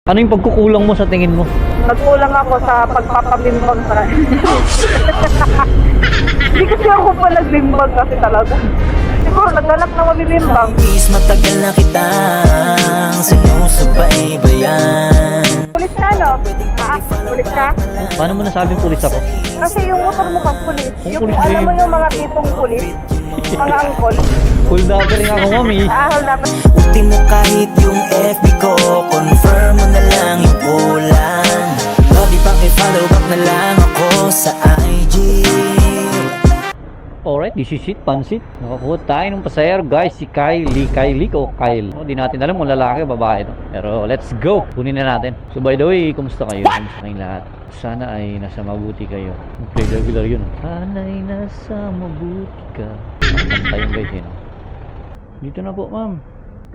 Ano yung pagkukulang mo sa tingin mo? Nagkulang ako sa pagpapabimbang sa Hindi kasi ako pa nagbimbang kasi talaga. Siguro naghanap na mabibimbang. Please, matagal na kitang sinusubaybayan. Pulis ka, no? Pulis ka? Paano mo nasabing pulis ako? Kasi yung motor mo kang pulis. Yung Yung, pulis ba alam yun? mo yung mga tipong pulis? Mga angkol. Full dapper nga ako, mami. Ahal dapat. Ulti mo kahit yung FB ko, confirm mo na lang yung kulang. Lobby pang i-follow back na lang ako sa IG. Alright, this is it, pansit. Nakakuha tayo ng pasahero, guys. Si Kylie. Kylie o Kyle? Di natin alam kung lalaki o babae ito. Pero let's go. Kunin na natin. So by the way, kumusta kayo? Kumusta kayong lahat? Sana ay nasa mabuti kayo. Play regular yun. Sana ay nasa mabuti ka. Nakakanta yun, guys. Yun. Dito na po, ma'am.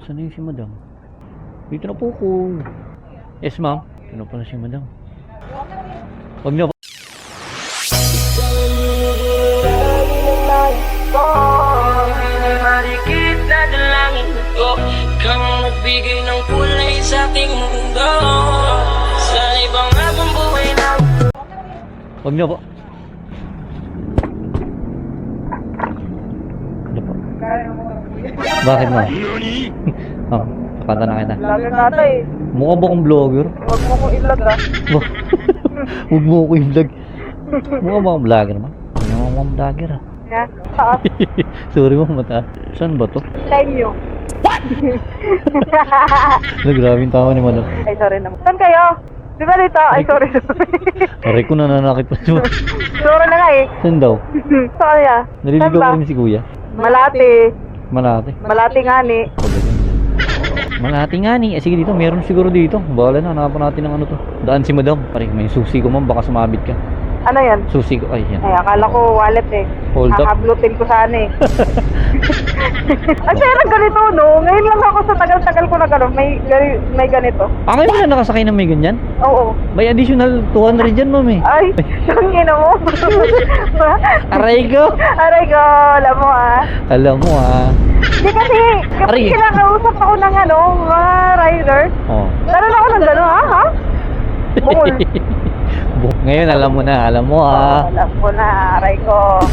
Saan na yung si madam? Dito na po ko. Yes, ma'am. Ano pa na si madam? Huwag na po. Marikit na dalangin ko, kang nagbigay ng kulay sa ating mundo. Sa ibang habang buhay na Huwag na po. Ano po? Bakit mo? Oh, kakanta na kita. Lalo nata eh. Mukha ba akong vlogger? Huwag mo kong ilag ah. Huwag mo ako yung vlog. Mukha ba akong vlogger naman? Ano mo akong vlogger ah? Yeah. Taas. Sorry mo mata. Saan ba to? Sa inyo. Grabe yung tao ni madam. Ay, sorry naman. Saan kayo? Di ba dito? Ay, sorry. Aray ko nananakit pa siya. Sorry na nga eh. Saan daw? Sorry ah. Naliligaw Saan ba? ko rin si kuya. Malati. Malate. Malati nga ni. Malate nga ni. Sige dito, meron siguro dito. Bahala na, hanapan natin ng ano to. Daan si madam. Pare, may susi ko man, baka sumabit ka. Ano yan? Susi ko, ay yan. Ay, akala ko wallet eh. Hold up. Nakablutin ko sana eh. Kasi ganito no. Ngayon lang ako sa tagal-tagal ko na gano'n. May ganito. Ngayon na nakasakay na may ganyan? Oo. May additional 200 dyan, mami. Ay, sangin mo. Aray ko! Aray ko, alam mo ah. Alam mo ah. Hindi kasi, kapag Aray. kinakausap ako ng ano, mga rider, Oh. gano'n ako ng gano'n ha? Bukol. Ngayon alam mo na, alam mo ah. Alam ko na, aray ko.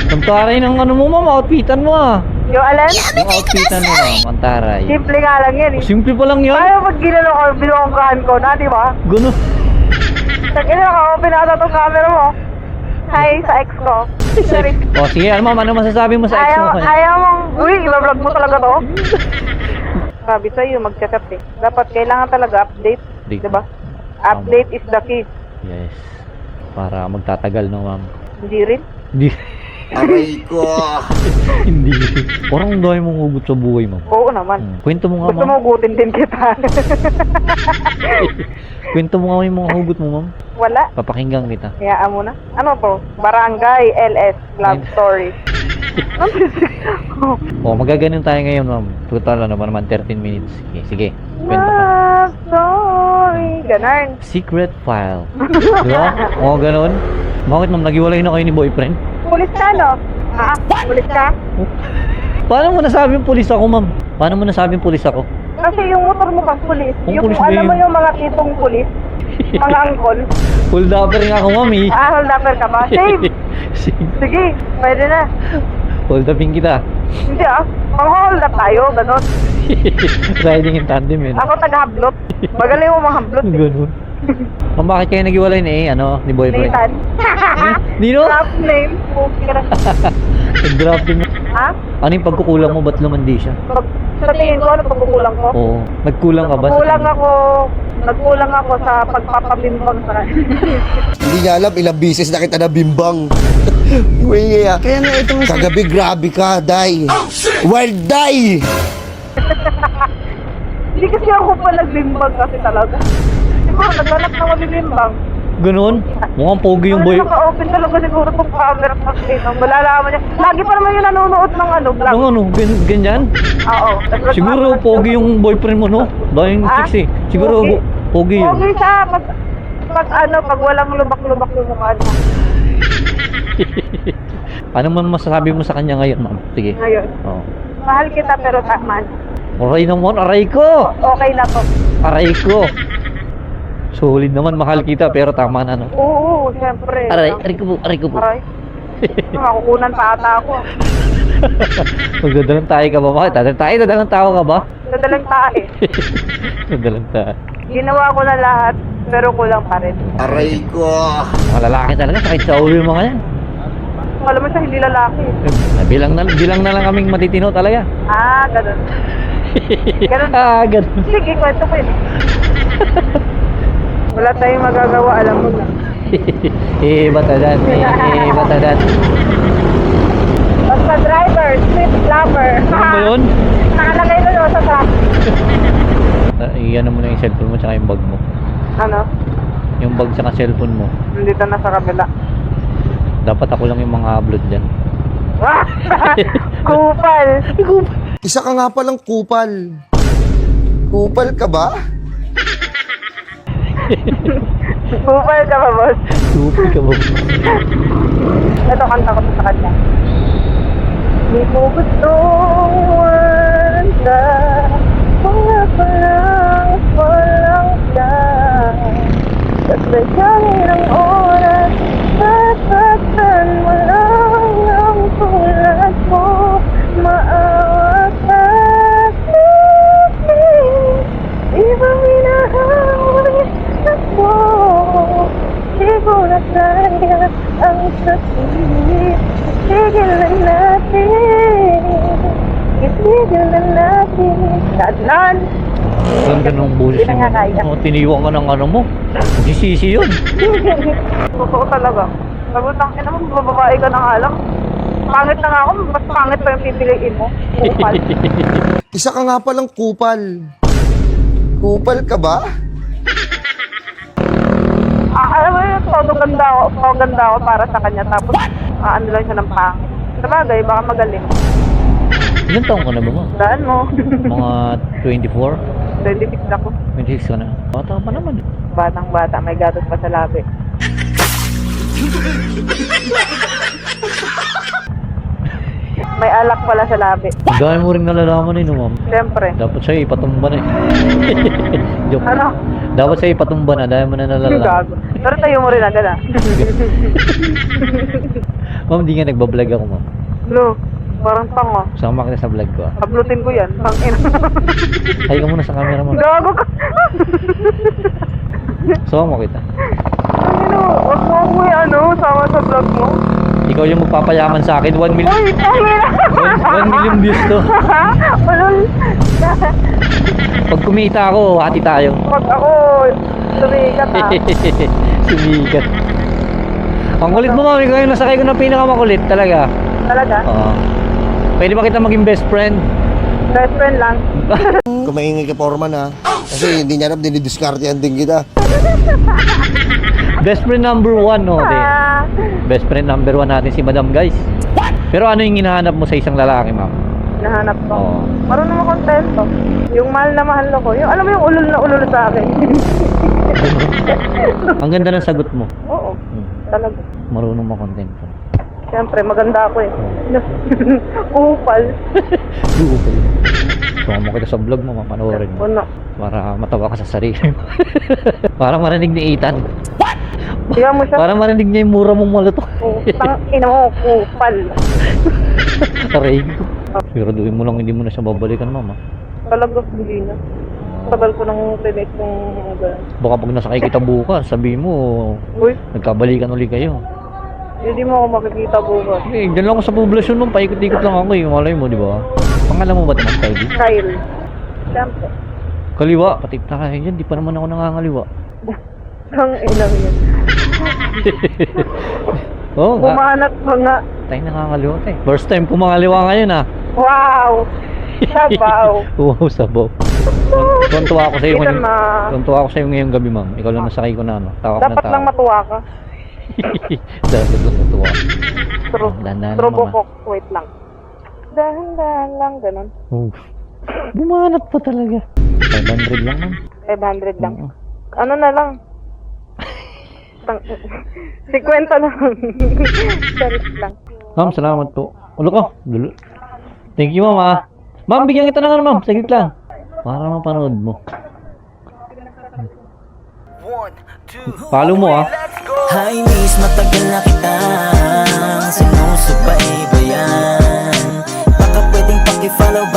Ang taray ng ano mo, ma'am, outfitan mo ah. Yung alam? Yung outfitan mo, ma'am, ang taray. Simple nga lang yan eh. Simple pa lang yan. Kaya pag ginano ko, binonggahan ko na, di ba? Gano. Tag-ina ka, pinata tong camera mo. Hi, sa ex ko. Sorry. O sige, ano ma'am, ano masasabi mo sa ex mo? Ayaw mong, uy, iba-vlog mo talaga to. Sabi sa'yo, mag-chat eh. Dapat kailangan talaga update, di ba? Update is the key. Yes. Para magtatagal no, ma'am. Hindi rin. Hindi. Aray ko! Hindi. Parang ang dami mong hugot sa buhay, ma'am. Oo naman. Kwento mo nga, Gusto ma'am. mo gutin din kita. Kwento mo nga yung mga hugot mo, ma'am. Wala. Papakinggan kita. Hayaan mo na. Ano to? Barangay LS Love Story. O, magaganon tayo ngayon, ma'am. Total ano ba naman, 13 minutes. Sige, sige. Kwento ka. Love Story. Ganun. Secret file. Di ba? O, ganon. Bakit, ma'am? Nagiwalay na kayo ni boyfriend? Pulis ka, no? Ha? Pulis ka? Paano mo nasabing pulis ako, ma'am? Paano mo nasabing pulis ako? Kasi yung motor mo kang pulis. Yung Yung pulis ba alam mo yun? yung mga tipong pulis. Mga angkol. Full dapper nga ako, ma'am, eh. Ah, hold upper ka ba? Save. Sige, pwede na. Hold upin kita. Hindi ah. Pang-hold up tayo, ganun. Riding in tandem, eh. Ako taga-hablot. Magaling mo mahablot eh. Ganun. Ma'am, bakit kayo nagiwalay ni ni boyfriend? Nathan. Dino? Last name. Pukira. Nag-drop din. Ha? Ano yung pagkukulang mo? Ba't lumandi siya? Sa tingin ko, ano pagkukulang ko? Oo. Nagkulang ka ba? Nagkulang ako sa pagpapabimbang sa Hindi niya alam, ilang bisis na kita nabimbang. Uy, kaya na ito kagabi, grabe ka, Day. Wild Day! Hindi kasi ako pa nagbimbang kasi talaga. Siguro, naghanap na mabibimbang. Ganun? Mukhang pogi yung boy. Naka-open talaga siguro tong camera kasi nang malalaman niya. Lagi pa naman yung nanonood ng ano, vlog. Ano, ganyan? Oo. Siguro pogi yung boyfriend mo, no? Dahil Ah? chicks eh. Siguro Pogi. pogi yun. Pogi siya pag walang lubak-lubak yung mukha niya. Ano man masasabi mo sa kanya ngayon, ma'am? Sige. Ngayon. Oo. Mahal kita pero man. Aray naman, aray ko! Okay na to. Aray ko! Solid naman, mahal kita, pero tama na, no? Oo, siyempre. Aray, aray ko po, aray ko po. Aray. Makukunan pa ata ako. Magdadalang tayo ka ba? Bakit? Dadalang tao ka ba? Dadalang tae. Dadalang tayo. Ginawa ko na lahat, pero kulang pa rin. Aray ko. Mga lalaki talaga, sakit sa ulo yung mga yan. Alam mo siya, hindi lalaki. Bilang na lang kaming matitino talaga. Ah, ganun. Ganun. Ganun. Sige, kwento ko yun. Wala tayong magagawa, alam mo na. Batadan. Batadan. Basta driver, street lover. Ano ba yun? Nakalagay na doon sa truck. Iyan mo na yung cellphone mo tsaka yung bag mo. Ano? Yung bag tsaka cellphone mo. Nandito na sa kabila. Dapat ako lang yung mga upload dyan. Kupal. Isa ka nga palang kupal. Kupal ka ba? Kupal ka ba, boss? Supi ka ba? Ito, kanta ko sa kanya. Di ko gustong wala, wala palang walang ka. Kasayangin ang oras, sasaktan mo lang ang tulad mo. Maawa ka akin, di ba minahawin ako? Di ko na kaya ang sakit. Itigil na natin. Itigil na natin. Dadlan. Ang ganong bullshit Hindi na nga kaya. mo. Tiniwan ka ng ano mo. Gisisi yun. Totoo talaga. Pagutang ka naman, bababae ka ng alam. Pangit na nga ako, mas pangit pa yung pipiliin mo. Kupal. Isa ka nga palang kupal. Kupal ka ba? Alam mo yun, todo ganda ako para sa kanya. Tapos, ano lang siya ng pangit. Sabagay, baka magaling. Ilan taong ka na ba mo? Daan mo. Mga 24? 26 ako. 26 ka na. Bata pa naman. Batang bata, may gatos pa sa labi. May alak pala sa labi. Gaya mo rin nalalaman eh, no, ma'am. Siyempre. Dapat sa'yo ipatumba na eh. Joke. Ano? Dapat sa'yo ipatumba na dahil mo na nalalaman. Gago. Pero tayo mo rin agad ah. Ma'am, di nga nagbablog ako, ma'am. Lo, parang tango. Sama kita sa vlog ko, ah. Tablutin ko yan. Tangina. Hay ka muna sa camera, ma'am. Gago ka. Sama kita. Ano, wag mo ako sama sa vlog mo. Ikaw yung magpapayaman sa akin. 1 million. Uy, tangina. 1 million views to. Ulol. Pag kumita ako, hati tayo. Pag ako, sumikat ah. Sumikat. Ang kulit mo, mami. Ikaw yung nasakay ko na pinakamakulit talaga. Talaga? Oo. Pwede ba kita maging best friend? Best friend lang. Kung maingay ka, Foreman, ha? Kasi hindi niya alam, dinidiskartehan din kita. Best friend number 1, no? Ah. Best friend number 1 natin si Madam, guys. Pero ano yung hinahanap mo sa isang lalaki, ma'am? Nahanap ko. Oo. Marunong naman kontento. Yung mahal na mahal ako. Yung, alam mo yung ulol na ulol sa akin. Ang ganda ng sagot mo. Oo. Talaga. Marunong makontent ka. Siyempre, maganda ako eh. Upal. Sumama kita sa vlog mo, mapanoorin mo. Ano? Para matawa ka sa sarili mo. Para marinig ni Ethan. Diyan mo siya. Para marinig niya yung mura mong malutok. Ina mo, upal. Aray ko. Siguraduhin mo lang hindi mo na siya babalikan, mama. Talaga, hindi na. Tagal ko nang relate kung gano'n. Baka pag nasakay kita bukas, sabihin mo, Uy, nagkabalikan ulit kayo. hindi mo ako makikita bukas. Eh, dyan lang ako sa poblasyon nung paikot-ikot lang ako eh. Malay mo, di ba? Pangalan mo ba naman, Kylie? Kyle. Siyempre. Kaliwa, patip na kayo dyan. Di pa naman ako nangangaliwa. Ang ilang yan. Oo nga. Bumanat pa nga. Tayo nakangaliwa tayo. First time kumangaliwa ngayon ah. Wow! Sabaw. Wow, sabaw. Tuntua ako sa'yo Kita ngayon. na. Tuntua ako sa'yo ngayong gabi, ma'am. Ikaw lang nasakay ko na ano. Tawa ko na Dapat tawa. lang matuwa ka. Dapat lang matuwa. True. Dahan-dahan lang, True mama. bukok. Wait lang. Dahan-dahan lang, ganun. Oh. Bumanat pa talaga. 500 lang, ma'am. 500 lang. Oo. Ano na lang? 50 lang. Charis lang. Ma'am, salamat po. Ulo ko. Thank you, ma'am ah. Ma'am, bigyan kita na nga, ma'am. Saglit lang. Para mapanood mo. Follow mo, ah. Hi miss, matagal na kitang sinusubaybayan. Baka pwedeng paki-follow